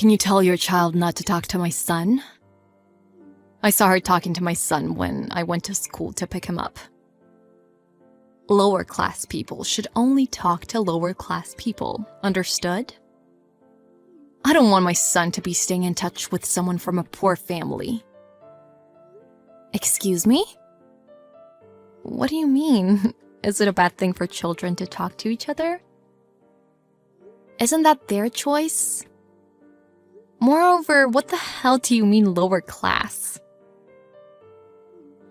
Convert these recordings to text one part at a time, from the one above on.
Can you tell your child not to talk to my son? I saw her talking to my son when I went to school to pick him up. Lower class people should only talk to lower class people, understood? I don't want my son to be staying in touch with someone from a poor family. Excuse me? What do you mean? Is it a bad thing for children to talk to each other? Isn't that their choice? Moreover, what the hell do you mean lower class?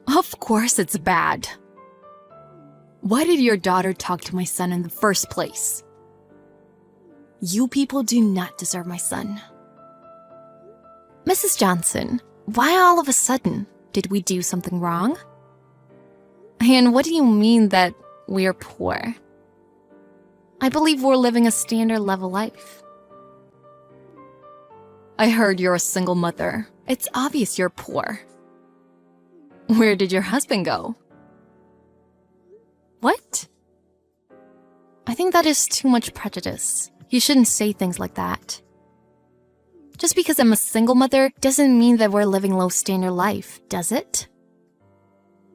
Of course it's bad. Why did your daughter talk to my son in the first place? You people do not deserve my son. Mrs. Johnson, why all of a sudden? Did we do something wrong? And what do you mean that we're poor? I believe we're living a standard level life. I heard you're a single mother. It's obvious you're poor. Where did your husband go? What? I think that is too much prejudice. You shouldn't say things like that. Just because I'm a single mother doesn't mean that we're living low standard life, does it?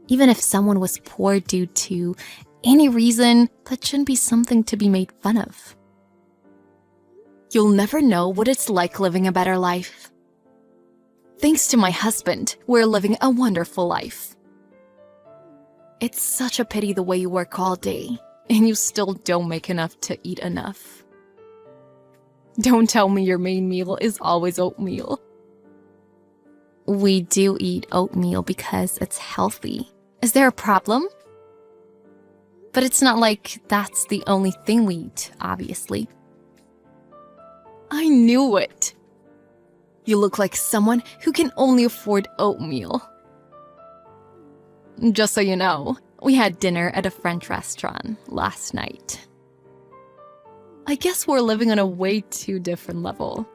Even if someone was poor due to any reason, that shouldn't be something to be made fun of. You'll never know what it's like living a better life. Thanks to my husband, we're living a wonderful life. It's such a pity the way you work all day, and you still don't make enough to eat enough. Don't tell me your main meal is always oatmeal. We do eat oatmeal because it's healthy. Is there a problem? But it's not like that's the only thing we eat, obviously. I knew it. You look like someone who can only afford oatmeal. Just so you know, we had dinner at a French restaurant last night. I guess we're living on a way too different level.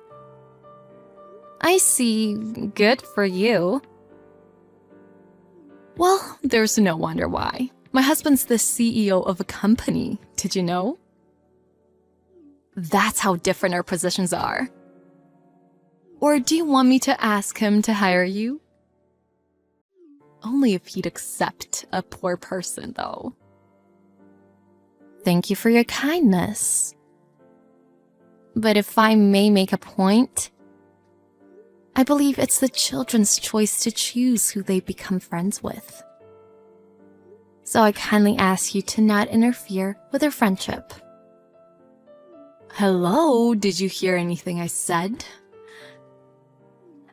I see. Good for you. Well, there's no wonder why. My husband's the CEO of a company. Did you know? That's how different our positions are. Or do you want me to ask him to hire you? Only if he'd accept a poor person, though. Thank you for your kindness. But if I may make a point, I believe it's the children's choice to choose who they become friends with. So I kindly ask you to not interfere with their friendship. Hello, did you hear anything I said?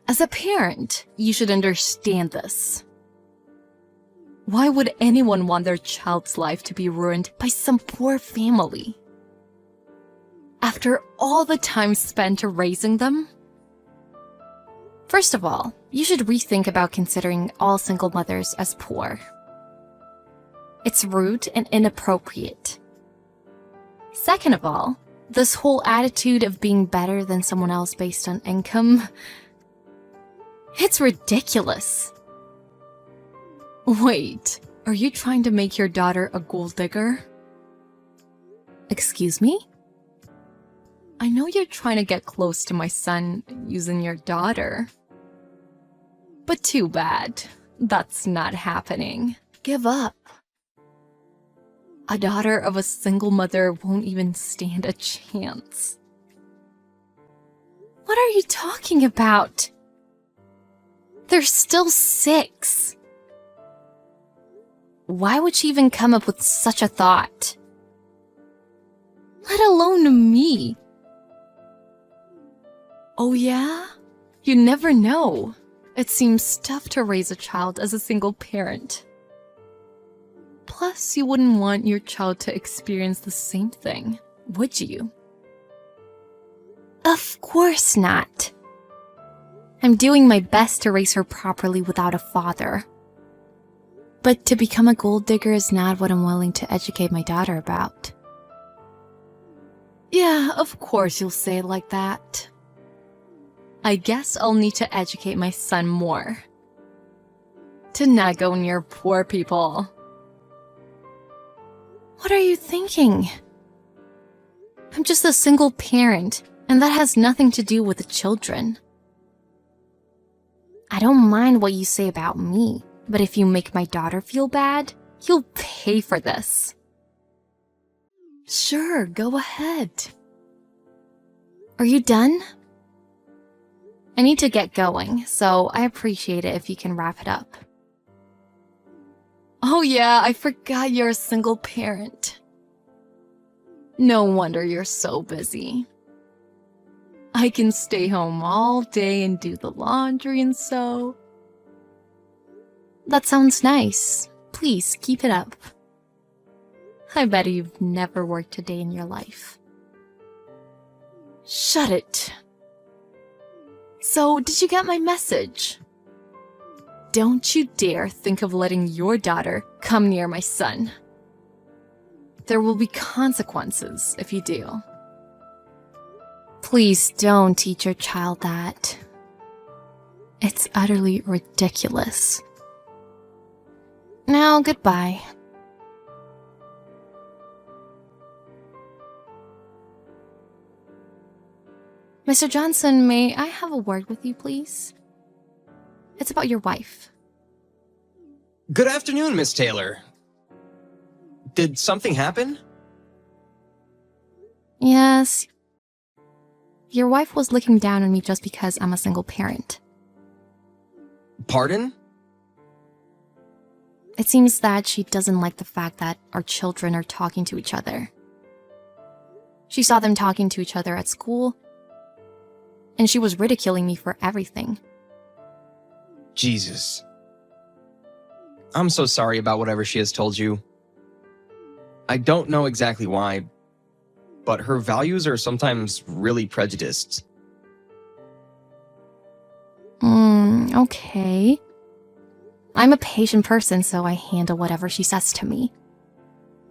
As a parent, you should understand this. Why would anyone want their child's life to be ruined by some poor family? After all the time spent raising them? First of all, you should rethink about considering all single mothers as poor. It's rude and inappropriate. Second of all, this whole attitude of being better than someone else based on income, it's ridiculous. Wait, are you trying to make your daughter a gold digger? Excuse me? I know you're trying to get close to my son using your daughter. But too bad. That's not happening. Give up. A daughter of a single mother won't even stand a chance. What are you talking about? They're still 6. Why would she even come up with such a thought? Let alone me. Oh yeah? You never know. It seems tough to raise a child as a single parent. Plus, you wouldn't want your child to experience the same thing, would you? Of course not. I'm doing my best to raise her properly without a father. But to become a gold digger is not what I'm willing to educate my daughter about. Yeah, of course you'll say it like that. I guess I'll need to educate my son more. To not go near poor people. What are you thinking? I'm just a single parent. And that has nothing to do with the children. I don't mind what you say about me, but if you make my daughter feel bad, you'll pay for this. Sure, go ahead. Are you done? I need to get going, so I appreciate it if you can wrap it up. Oh yeah, I forgot you're a single parent. No wonder you're so busy. I can stay home all day and do the laundry and sew. That sounds nice. Please keep it up. I bet you've never worked a day in your life. Shut it. So, did you get my message? Don't you dare think of letting your daughter come near my son. There will be consequences if you do. Please don't teach your child that. It's utterly ridiculous. Now, goodbye. Mr. Johnson, may I have a word with you, please? It's about your wife. Good afternoon, Miss Taylor. Did something happen? Yes. Your wife was looking down on me just because I'm a single parent. Pardon? It seems that she doesn't like the fact that our children are talking to each other. She saw them talking to each other at school, and she was ridiculing me for everything. Jesus. I'm so sorry about whatever she has told you. I don't know exactly why, but her values are sometimes really prejudiced. Okay. I'm a patient person, so I handle whatever she says to me.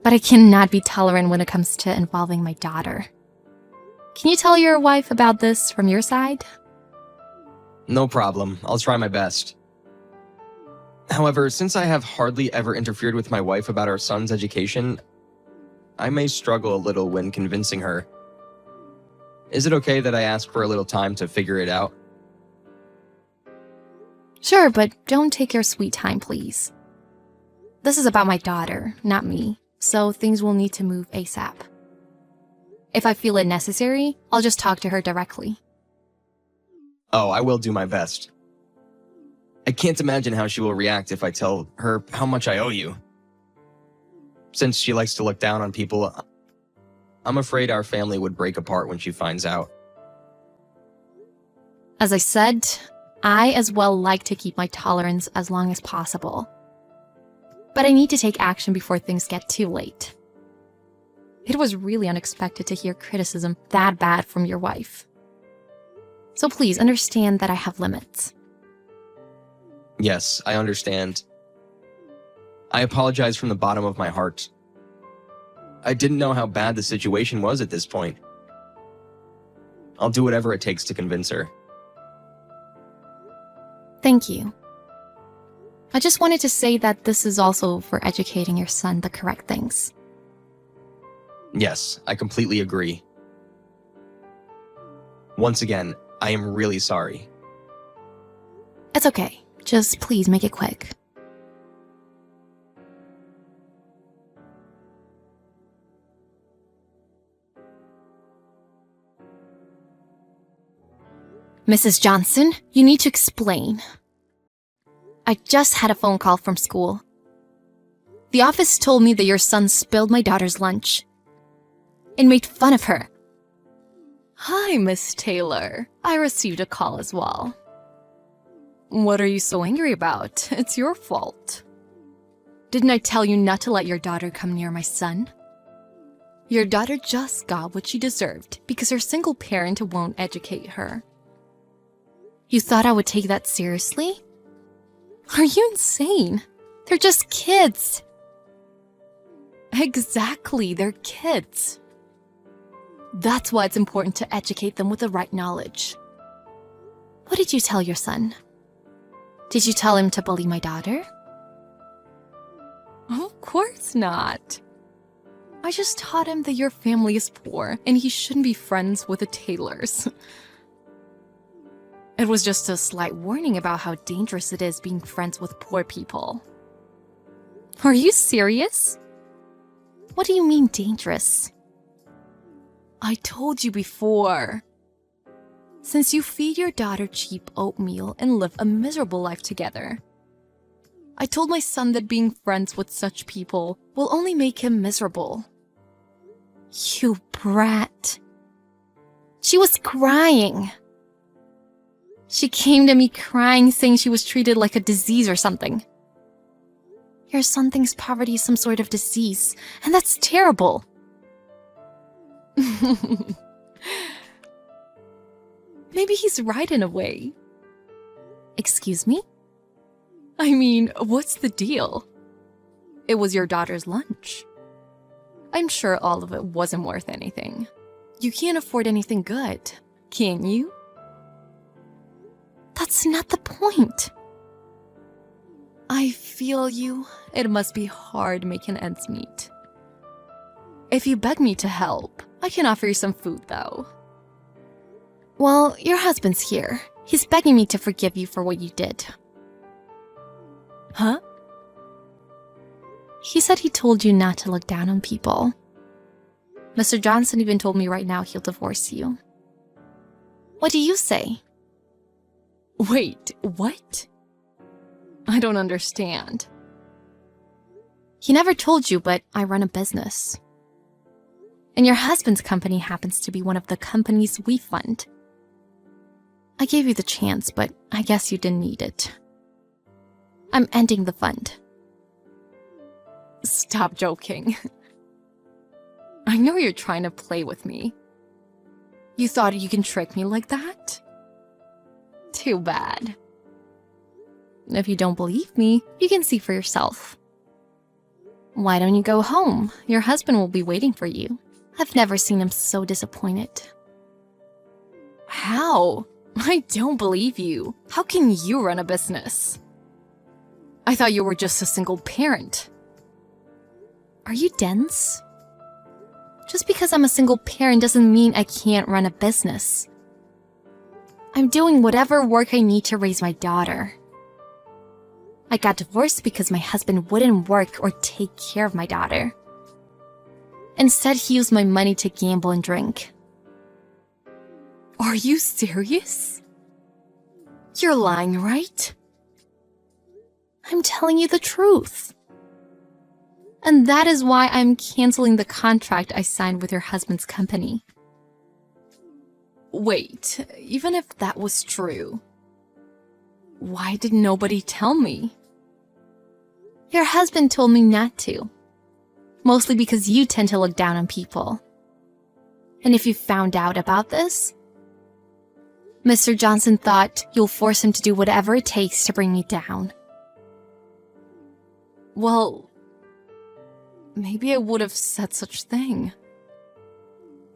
But I cannot be tolerant when it comes to involving my daughter. Can you tell your wife about this from your side? No problem. I'll try my best. However, since I have hardly ever interfered with my wife about our son's education, I may struggle a little when convincing her. Is it okay that I ask for a little time to figure it out? Sure, but don't take your sweet time, please. This is about my daughter, not me, so things will need to move ASAP. If I feel it necessary, I'll just talk to her directly. Oh, I will do my best. I can't imagine how she will react if I tell her how much I owe you. Since she likes to look down on people, I'm afraid our family would break apart when she finds out. As I said, I as well like to keep my tolerance as long as possible. But I need to take action before things get too late. It was really unexpected to hear criticism that bad from your wife. So please understand that I have limits. Yes, I understand. I apologize from the bottom of my heart. I didn't know how bad the situation was at this point. I'll do whatever it takes to convince her. Thank you. I just wanted to say that this is also for educating your son the correct things. Yes, I completely agree. Once again, I am really sorry. It's okay. Just please make it quick. Mrs. Johnson, you need to explain. I just had a phone call from school. The office told me that your son spilled my daughter's lunch and made fun of her. Hi, Miss Taylor. I received a call as well. What are you so angry about? It's your fault. Didn't I tell you not to let your daughter come near my son? Your daughter just got what she deserved because her single parent won't educate her. You thought I would take that seriously? Are you insane? They're just kids. Exactly, they're kids. That's why it's important to educate them with the right knowledge. What did you tell your son? Did you tell him to bully my daughter? Of course not. I just taught him that your family is poor and he shouldn't be friends with the Taylors. It was just a slight warning about how dangerous it is being friends with poor people. Are you serious? What do you mean dangerous? I told you before. Since you feed your daughter cheap oatmeal and live a miserable life together, I told my son that being friends with such people will only make him miserable. You brat. She was crying. She came to me crying, saying she was treated like a disease or something. Your son thinks poverty is some sort of disease, and that's terrible. Maybe he's right in a way. Excuse me? I mean, what's the deal? It was your daughter's lunch. I'm sure all of it wasn't worth anything. You can't afford anything good, can you? That's not the point. I feel you. It must be hard making ends meet. If you beg me to help, I can offer you some food, though. Well, your husband's here. He's begging me to forgive you for what you did. Huh? He said he told you not to look down on people. Mr. Johnson even told me right now he'll divorce you. What do you say? Wait, what? I don't understand. He never told you, but I run a business. And your husband's company happens to be one of the companies we fund. I gave you the chance, but I guess you didn't need it. I'm ending the fund. Stop joking. I know you're trying to play with me. You thought you can trick me like that? Too bad. If you don't believe me, you can see for yourself. Why don't you go home? Your husband will be waiting for you. I've never seen him so disappointed. How? I don't believe you. How can you run a business? I thought you were just a single parent. Are you dense? Just because I'm a single parent doesn't mean I can't run a business. I'm doing whatever work I need to raise my daughter. I got divorced because my husband wouldn't work or take care of my daughter. Instead, he used my money to gamble and drink. Are you serious? You're lying, right? I'm telling you the truth. And that is why I'm canceling the contract I signed with your husband's company. Wait, even if that was true, why did nobody tell me? Your husband told me not to. Mostly because you tend to look down on people. And if you found out about this, Mr. Johnson thought you'll force him to do whatever it takes to bring me down. Well, maybe I would have said such thing.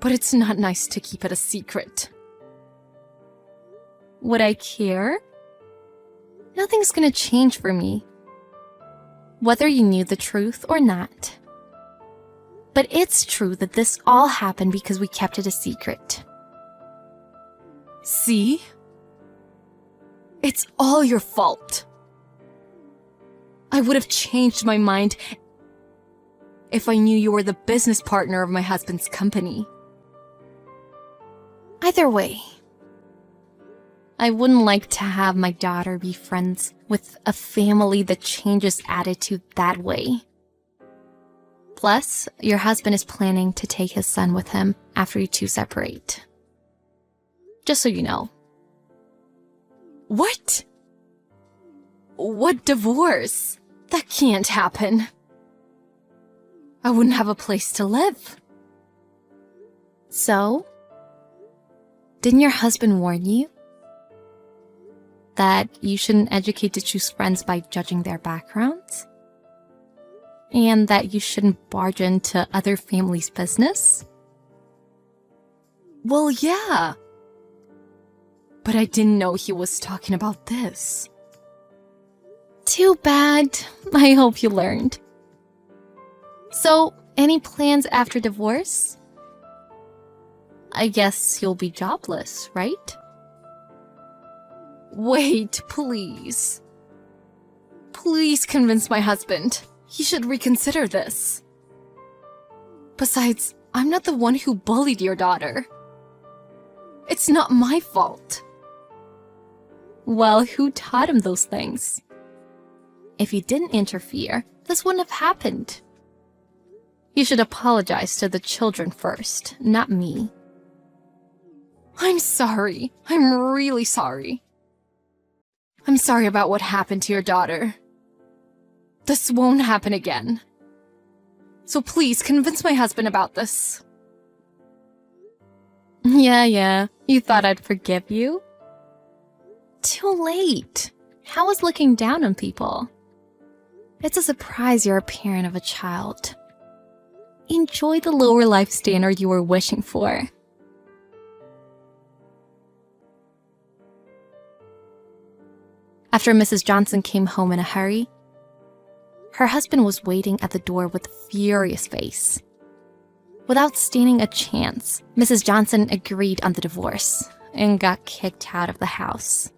But it's not nice to keep it a secret. Would I care? Nothing's gonna change for me, whether you knew the truth or not. But it's true that this all happened because we kept it a secret. See? It's all your fault. I would have changed my mind if I knew you were the business partner of my husband's company. Either way, I wouldn't like to have my daughter be friends with a family that changes attitude that way. Plus, your husband is planning to take his son with him after you two separate. Just so you know. What? What divorce? That can't happen. I wouldn't have a place to live. So? Didn't your husband warn you? That you shouldn't educate to choose friends by judging their backgrounds? And that you shouldn't barge into other families' business? Well, yeah. But I didn't know he was talking about this. Too bad. I hope you learned. So, Any plans after divorce? I guess you'll be jobless, right? Wait, please. Please convince my husband. He should reconsider this. Besides, I'm not the one who bullied your daughter. It's not my fault. Well, who taught him those things? If you didn't interfere, this wouldn't have happened. You should apologize to the children first, not me. I'm sorry. I'm really sorry. I'm sorry about what happened to your daughter. This won't happen again. So please convince my husband about this. Yeah. You thought I'd forgive you? Too late. How is looking down on people? It's a surprise you're a parent of a child. Enjoy the lower life standard you were wishing for. After Mrs. Johnson came home in a hurry, her husband was waiting at the door with a furious face. Without standing a chance, Mrs. Johnson agreed on the divorce and got kicked out of the house.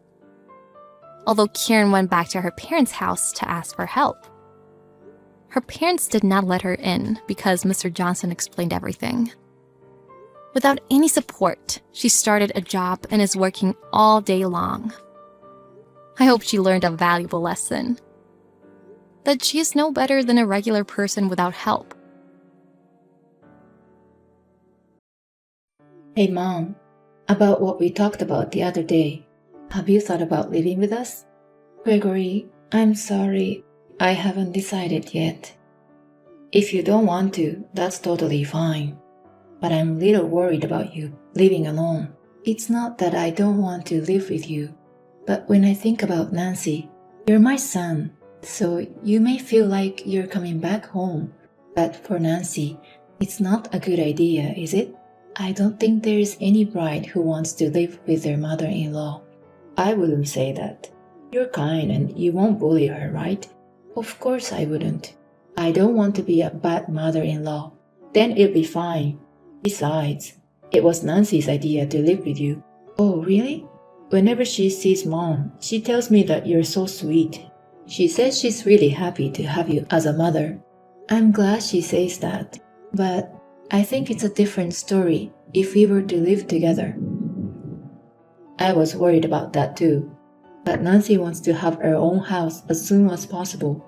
Although Karen went back to her parents' house to ask for help. Her parents did not let her in because Mr. Johnson explained everything. Without any support, she started a job and is working all day long. I hope she learned a valuable lesson. That she is no better than a regular person without help. Hey Mom, about what we talked about the other day. Have you thought about living with us? Gregory, I'm sorry. I haven't decided yet. If you don't want to, that's totally fine. But I'm a little worried about you living alone. It's not that I don't want to live with you, but when I think about Nancy, you're my son, so you may feel like you're coming back home. But for Nancy, it's not a good idea, is it? I don't think there is any bride who wants to live with their mother-in-law. I wouldn't say that. You're kind and you won't bully her, right? Of course I wouldn't. I don't want to be a bad mother-in-law. Then it'll be fine. Besides, it was Nancy's idea to live with you. Oh, really? Whenever she sees Mom, she tells me that you're so sweet. She says she's really happy to have you as a mother. I'm glad she says that, but I think it's a different story if we were to live together. I was worried about that too, but Nancy wants to have her own house as soon as possible.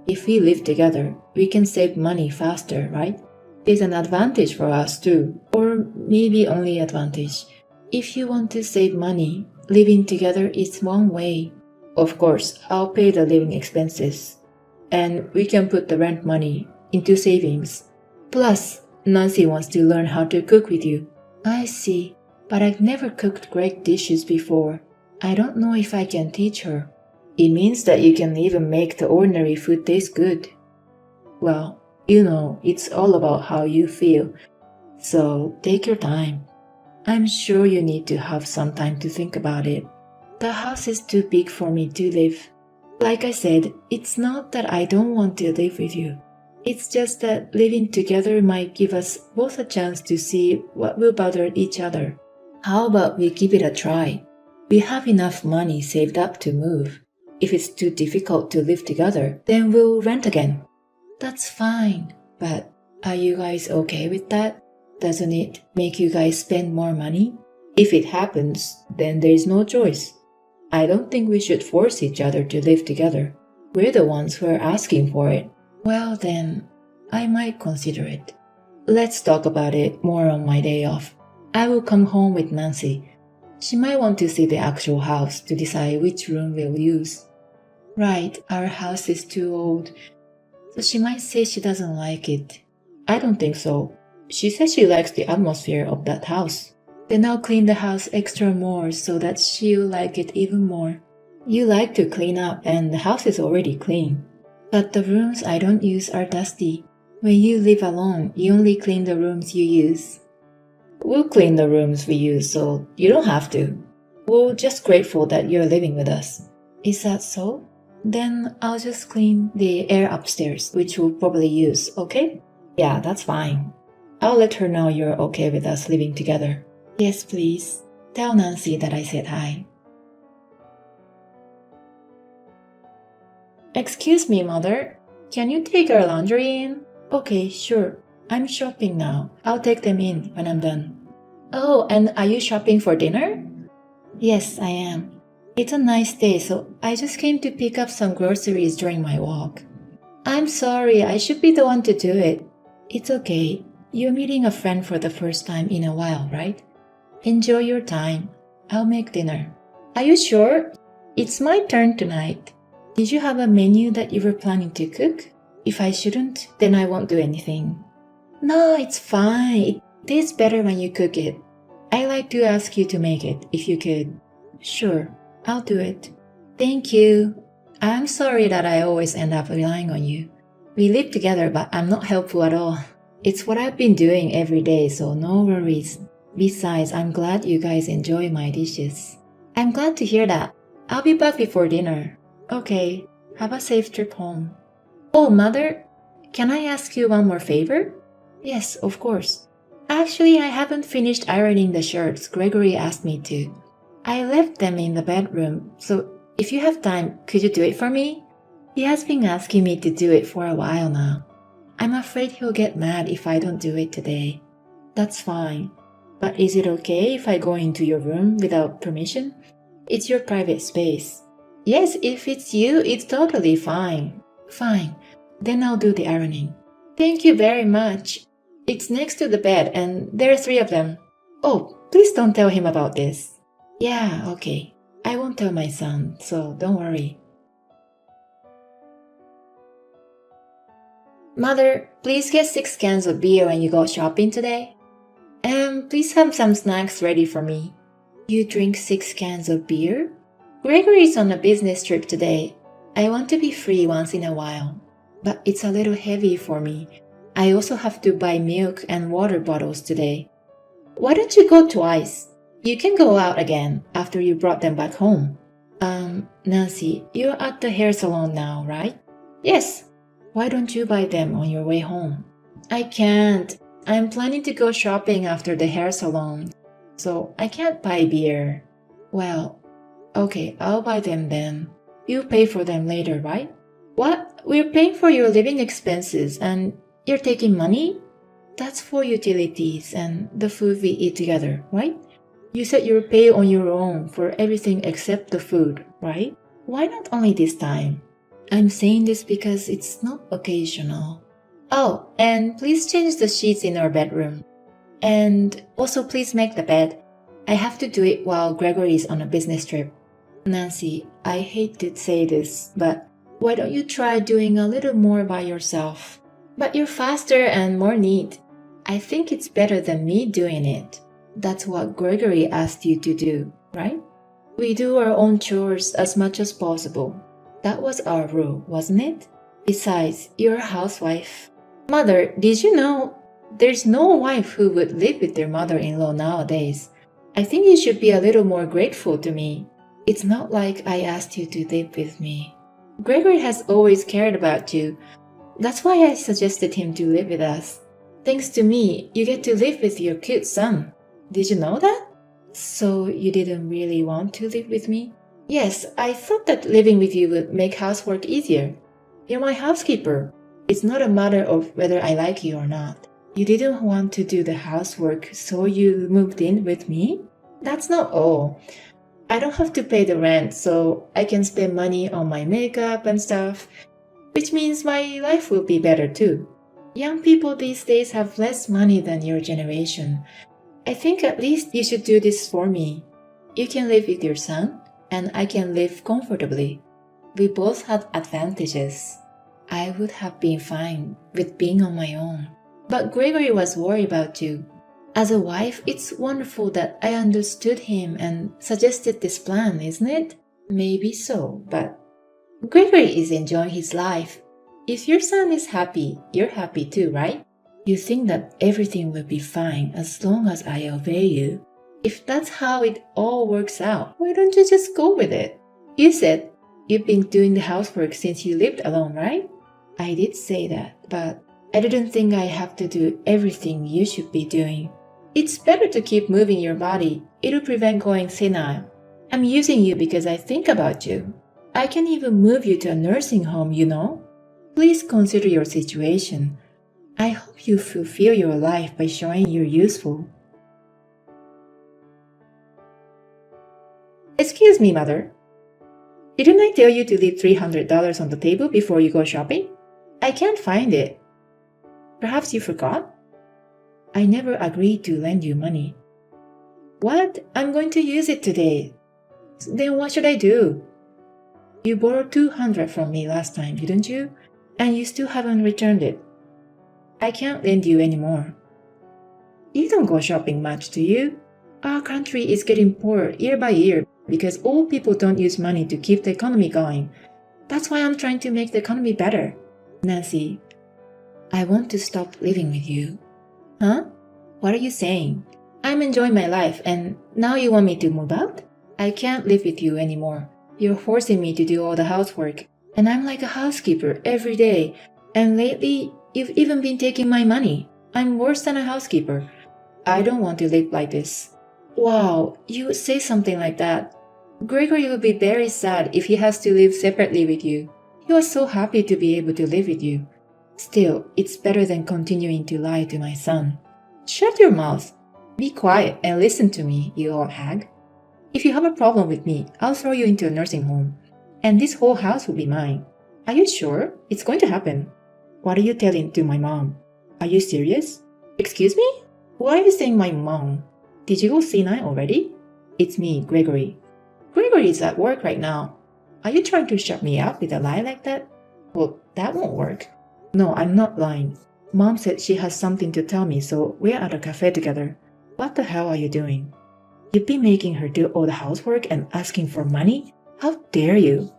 If we live together, we can save money faster, right? There's an advantage for us too, or maybe only advantage. If you want to save money, living together is one way. Of course, I'll pay the living expenses, and we can put the rent money into savings. Plus, Nancy wants to learn how to cook with you. I see, but I've never cooked great dishes before. I don't know if I can teach her. It means that you can even make the ordinary food taste good. Well, you know, it's all about how you feel, so take your time. I'm sure you need to have some time to think about it. The house is too big for me to live. Like I said, it's not that I don't want to live with you. It's just that living together might give us both a chance to see what will bother each other. How about we give it a try? We have enough money saved up to move. If it's too difficult to live together, then we'll rent again. That's fine, but are you guys okay with that? Doesn't it make you guys spend more money? If it happens, then there's no choice. I don't think we should force each other to live together. We're the ones who are asking for it. Well then, I might consider it. Let's talk about it more on my day off. I will come home with Nancy. She might want to see the actual house to decide which room we'll use. Right, our house is too old, so she might say she doesn't like it. I don't think so. She says she likes the atmosphere of that house. Then I'll clean the house extra more so that she'll like it even more. You like to clean up and the house is already clean. But the rooms I don't use are dusty. When you live alone, you only clean the rooms you use. We'll clean the rooms we use so you don't have to. We're just grateful that you're living with us. Is that so? Then I'll just clean the air upstairs, which we'll probably use, okay? Yeah, that's fine. I'll let her know you're okay with us living together. Yes, please. Tell Nancy that I said hi. Excuse me, Mother. Can you take our laundry in? Okay, sure. I'm shopping now. I'll take them in when I'm done. Oh, and are you shopping for dinner? Yes, I am. It's a nice day, so I just came to pick up some groceries during my walk. I'm sorry, I should be the one to do it. It's okay. You're meeting a friend for the first time in a while, right? Enjoy your time. I'll make dinner. Are you sure? It's my turn tonight. Did you have a menu that you were planning to cook? If I shouldn't, then I won't do anything. No, it's fine. It tastes better when you cook it. I'd like to ask you to make it, if you could. Sure, I'll do it. Thank you. I'm sorry that I always end up relying on you. We live together, but I'm not helpful at all. It's what I've been doing every day, so no worries. Besides, I'm glad you guys enjoy my dishes. I'm glad to hear that. I'll be back before dinner. Okay, have a safe trip home. Oh, Mother, can I ask you one more favor? Yes, of course. Actually, I haven't finished ironing the shirts Gregory asked me to. I left them in the bedroom, so if you have time, could you do it for me? He has been asking me to do it for a while now. I'm afraid he'll get mad if I don't do it today. That's fine. But is it okay if I go into your room without permission? It's your private space. Yes, if it's you, it's totally fine. Fine. Then I'll do the ironing. Thank you very much. It's next to the bed and there are 3 of them. Oh, please don't tell him about this. Yeah, okay. I won't tell my son, so don't worry. Mother, please get 6 cans of beer when you go shopping today. And please have some snacks ready for me. You drink 6 cans of beer? Gregory's on a business trip today. I want to be free once in a while. But it's a little heavy for me. I also have to buy milk and water bottles today. Why don't you go twice? You can go out again after you brought them back home. Nancy, you're at the hair salon now, right? Yes. Why don't you buy them on your way home? I can't. I'm planning to go shopping after the hair salon, so I can't buy beer. Well, okay, I'll buy them then. You pay for them later, right? What? We're paying for your living expenses and you're taking money? That's for utilities and the food we eat together, right? You said you'll pay on your own for everything except the food, right? Why not only this time? I'm saying this because it's not occasional. Oh, and please change the sheets in our bedroom. And also please make the bed. I have to do it while Gregory is on a business trip. Nancy, I hate to say this, but why don't you try doing a little more by yourself? But you're faster and more neat. I think it's better than me doing it. That's what Gregory asked you to do, right? We do our own chores as much as possible. That was our rule, wasn't it? Besides, you're a housewife. Mother, did you know there's no wife who would live with their mother-in-law nowadays? I think you should be a little more grateful to me. It's not like I asked you to live with me. Gregory has always cared about you. That's why I suggested him to live with us. Thanks to me, you get to live with your cute son. Did you know that? So you didn't really want to live with me? Yes, I thought that living with you would make housework easier. You're my housekeeper. It's not a matter of whether I like you or not. You didn't want to do the housework, so you moved in with me? That's not all. I don't have to pay the rent, so I can spend money on my makeup and stuff, which means my life will be better too. Young people these days have less money than your generation. I think at least you should do this for me. You can live with your son, and I can live comfortably. We both had advantages. I would have been fine with being on my own. But Gregory was worried about you. As a wife, it's wonderful that I understood him and suggested this plan, isn't it? Maybe so, but Gregory is enjoying his life. If your son is happy, you're happy too, right? You think that everything will be fine as long as I obey you. If that's how it all works out, why don't you just go with it? You said you've been doing the housework since you lived alone, right? I did say that, but I didn't think I have to do everything you should be doing. It's better to keep moving your body. It'll prevent going senile. I'm using you because I think about you. I can even move you to a nursing home, you know? Please consider your situation. I hope you fulfill your life by showing you're useful. Excuse me, Mother. Didn't I tell you to leave $300 on the table before you go shopping? I can't find it. Perhaps you forgot? I never agreed to lend you money. What? I'm going to use it today. Then what should I do? You borrowed $200 from me last time, didn't you? And you still haven't returned it. I can't lend you anymore. You don't go shopping much, do you? Our country is getting poorer year by year because old people don't use money to keep the economy going. That's why I'm trying to make the economy better. Nancy, I want to stop living with you. Huh? What are you saying? I'm enjoying my life and now you want me to move out? I can't live with you anymore. You're forcing me to do all the housework. And I'm like a housekeeper every day. And lately, you've even been taking my money. I'm worse than a housekeeper. I don't want to live like this. Wow, you would say something like that. Gregory will be very sad if he has to live separately with you. He was so happy to be able to live with you. Still, it's better than continuing to lie to my son. Shut your mouth. Be quiet and listen to me, you old hag. If you have a problem with me, I'll throw you into a nursing home. And this whole house will be mine. Are you sure? It's going to happen. What are you telling to my mom? Are you serious? Excuse me? Why are you saying my mom? Did you go senile already? It's me, Gregory. Gregory is at work right now. Are you trying to shut me up with a lie like that? Well, that won't work. No, I'm not lying. Mom said she has something to tell me, so we're at a cafe together. What the hell are you doing? You've been making her do all the housework and asking for money? How dare you?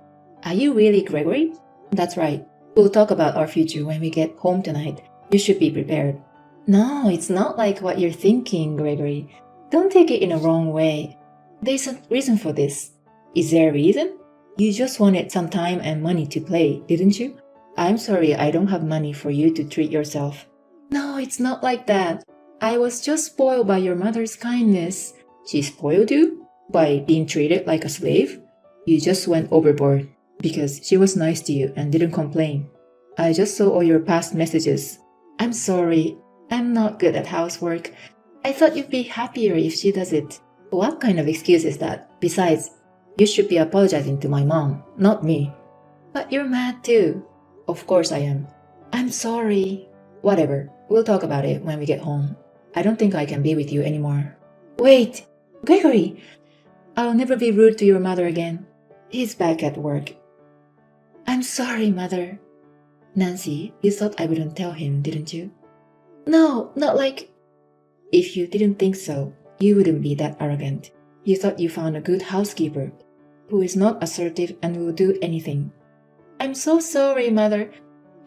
Are you really Gregory? That's right. We'll talk about our future when we get home tonight. You should be prepared. No, it's not like what you're thinking, Gregory. Don't take it in a wrong way. There's a reason for this. Is there a reason? You just wanted some time and money to play, didn't you? I'm sorry I don't have money for you to treat yourself. No, it's not like that. I was just spoiled by your mother's kindness. She spoiled you? By being treated like a slave? You just went overboard because she was nice to you and didn't complain. I just saw all your past messages. I'm sorry. I'm not good at housework. I thought you'd be happier if she does it. What kind of excuse is that? Besides, you should be apologizing to my mom, not me. But you're mad too. Of course I am. I'm sorry. Whatever. We'll talk about it when we get home. I don't think I can be with you anymore. Wait! Gregory! I'll never be rude to your mother again. He's back at work. I'm sorry, Mother. Nancy, you thought I wouldn't tell him, didn't you? No, not like... If you didn't think so, you wouldn't be that arrogant. You thought you found a good housekeeper who is not assertive and will do anything. I'm so sorry, Mother.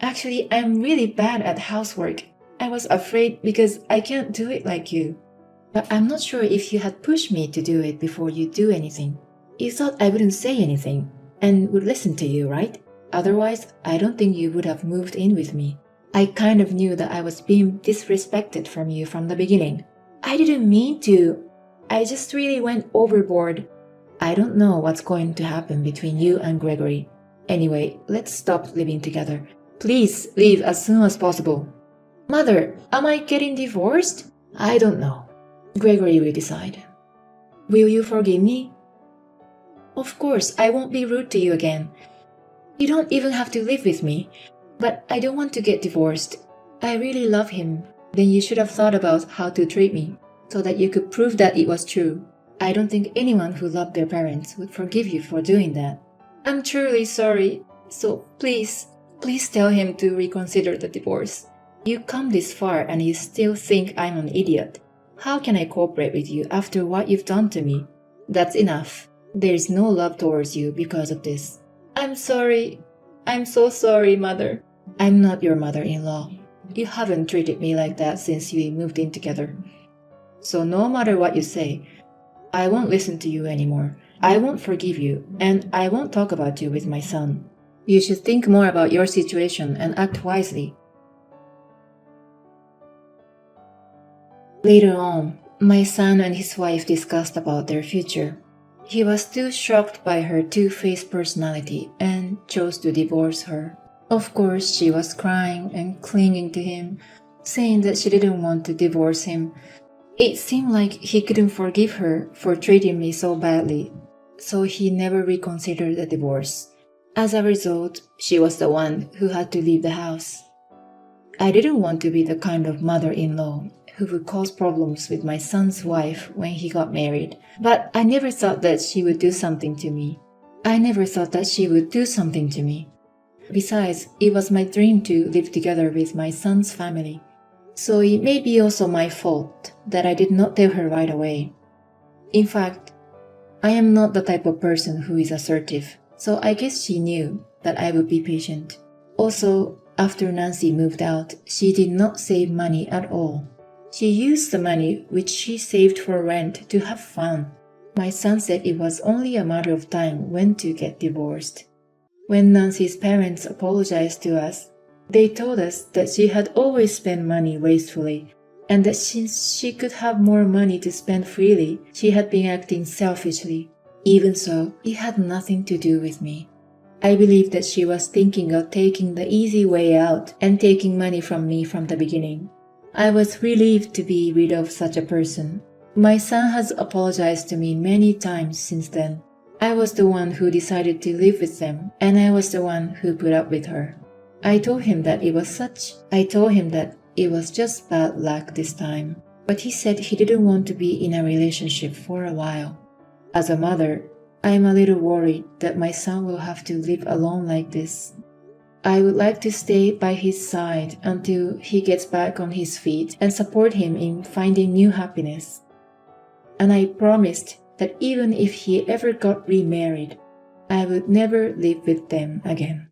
Actually, I'm really bad at housework. I was afraid because I can't do it like you. But I'm not sure if you had pushed me to do it before you do anything. You thought I wouldn't say anything and would listen to you, right? Otherwise, I don't think you would have moved in with me. I kind of knew that I was being disrespected from you from the beginning. I didn't mean to. I just really went overboard. I don't know what's going to happen between you and Gregory. Anyway, let's stop living together. Please leave as soon as possible. Mother, am I getting divorced? I don't know. Gregory will decide. Will you forgive me? Of course, I won't be rude to you again. You don't even have to live with me. But I don't want to get divorced. I really love him. Then you should have thought about how to treat me, so that you could prove that it was true. I don't think anyone who loved their parents would forgive you for doing that. I'm truly sorry. So please tell him to reconsider the divorce. You come this far and you still think I'm an idiot. How can I cooperate with you after what you've done to me? That's enough. There's no love towards you because of this. I'm sorry. I'm so sorry, Mother. I'm not your mother-in-law. You haven't treated me like that since we moved in together. So no matter what you say, I won't listen to you anymore. I won't forgive you, and I won't talk about you with my son. You should think more about your situation and act wisely. Later on, my son and his wife discussed about their future. He was too shocked by her two-faced personality and chose to divorce her. Of course, she was crying and clinging to him, saying that she didn't want to divorce him. It seemed like he couldn't forgive her for treating me so badly, so he never reconsidered the divorce. As a result, she was the one who had to leave the house. I didn't want to be the kind of mother-in-law who would cause problems with my son's wife when he got married, but I never thought that she would do something to me. Besides, it was my dream to live together with my son's family, so it may be also my fault that I did not tell her right away. In fact, I am not the type of person who is assertive, so I guess she knew that I would be patient. Also, after Nancy moved out, she did not save money at all. She used the money which she saved for rent to have fun. My son said it was only a matter of time when to get divorced. When Nancy's parents apologized to us, they told us that she had always spent money wastefully, and that since she could have more money to spend freely, she had been acting selfishly. Even so, it had nothing to do with me. I believe that she was thinking of taking the easy way out and taking money from me from the beginning. I was relieved to be rid of such a person. My son has apologized to me many times since then. I was the one who decided to live with them, and I was the one who put up with her. I told him that it was just bad luck this time, but he said he didn't want to be in a relationship for a while. As a mother, I am a little worried that my son will have to live alone like this. I would like to stay by his side until he gets back on his feet and support him in finding new happiness. And I promised that even if he ever got remarried, I would never live with them again.